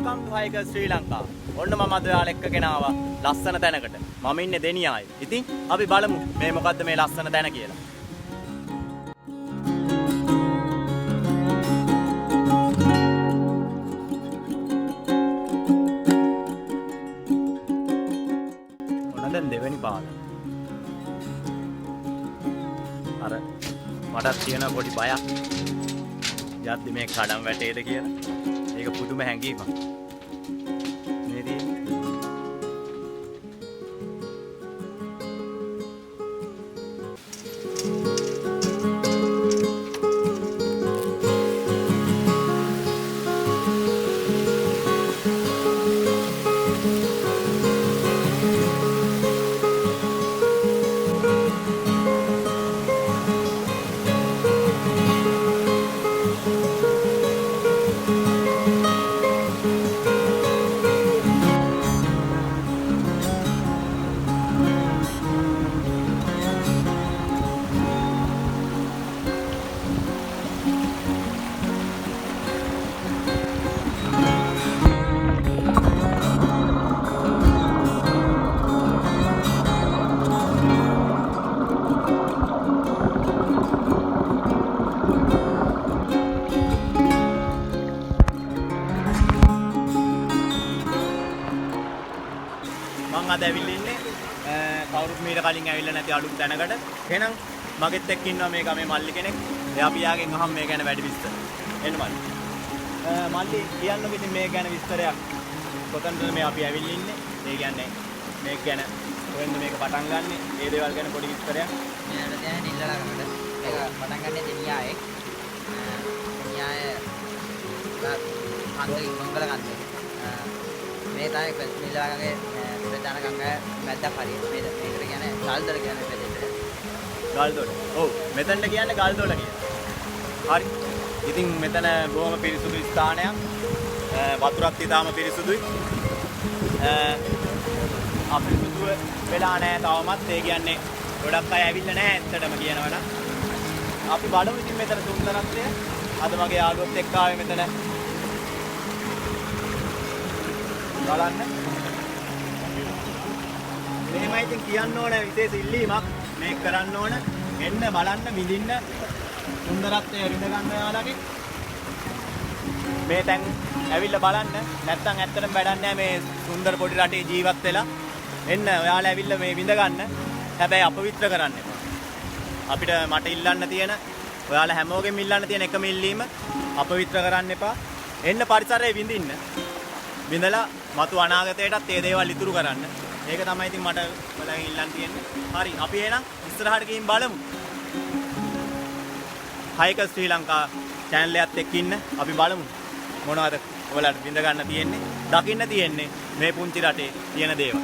Welcome to Hike Sri Lanka. ඔන්න මම අද ඔයාලා එක්කගෙන ආවා ලස්සන තැනකට. මම ඉන්නේ දෙනියායේ. ඉතින් අපි බලමු මේ මොකද්ද මේ ලස්සන තැන කියලා. ඔන්න දැන් දෙවෙනි පාර. අර මටත් තියෙන පොඩි බයක්. යද්දි මේ කඩම් වැටේද කියලා. ඒක පුදුම හැඟීමක්. මේ තියෙන්නේ අද ඇවිල්ලා ඉන්නේ කවුරුත් මීට කලින් ඇවිල්ලා නැති අලුත් තැනකට. එහෙනම් මගෙත් එක්ක ඉන්නවා මේ ගමේ මල්ලි කෙනෙක්. එයා පියාගෙන් අහම් මේ ගැන වැඩි විස්තර. එන්න මල්ලි. මල්ලි කියන්නකො ඉතින් මේ ගැන විස්තරයක්. කොතනද මේ අපි ඇවිල්ලා ඉන්නේ? ඒ කියන්නේ මේක ගැන කොහෙන්ද මේක පටන් ගන්නෙ? ඒ දේවල් ගැන පොඩි විස්තරයක්. මෙයාට දැන් නිල්ලලා ගමට. මේක පටන් ගන්නේ දෙනියායේ. දෙනියාය අන්දේ ගොංගල කන්දේ. මේ තමයි නිල්ලලාගේ ප්‍රධාන ගංගා මැද්දක් හරියට මේකට කියන්නේ ගල්දොල කියන්නේ ප්‍රදේශය. ගල්දොල. ඔව්. මෙතනට කියන්නේ ගල්දොල කියලා. හරි. ඉතින් මෙතන බොහොම පිරිසුදු ස්ථානයක්. වතුරත් ඉතාම පිරිසුදුයි. අපිරිසුදු වෙලා නැහැ තවමත්. ඒ කියන්නේ ගොඩක් අය ඇවිල්ලා නැහැ ඇත්තටම කියනවනම්. අපි බලමු ඉතින් මෙතන සුන්දරත්වය. අද මගේ යාළුවොත් එක්ක ආවේ මෙතන බලන්න. මේමයි ඉතින් කියන්න ඕන විශේෂ ඉල්ලීමක් මේක කරන්න ඕන එන්න බලන්න විඳින්න සුන්දරත්වය විඳ ගන්න ඔයාලගේ මේ තැන් ඇවිල්ලා බලන්න නැත්නම් ඇත්තටම වැඩක් නැහැ මේ සුන්දර පොඩි රටේ ජීවත් වෙලා එන්න ඔයාලා ඇවිල්ලා මේ විඳ ගන්න හැබැයි අපවිත්‍ර කරන්න එපා අපිට මට ඉල්ලන්න තියෙන ඔයාලා හැමෝගෙම ඉල්ලන්න තියෙන එකම ඉල්ලීම අපවිත්‍ර කරන්න එපා එන්න පරිසරයේ විඳින්න විඳලා මතු අනාගතයටත් මේ දේවල් ඉතුරු කරන්න ඒක තමයි ඉතින් මට ඔයාලගෙන් ඉල්ලන්න තියෙන්නේ. හරි අපි එහෙනම් ඉස්සරහට ගිහින් බලමු. හයික ශ්‍රී ලංකා channel එකත් එක්ක ඉන්න අපි බලමු. මොනවද ඔයාලට විඳ ගන්න තියෙන්නේ, දකින්න තියෙන්නේ මේ පුංචි රටේ තියෙන දේවල්.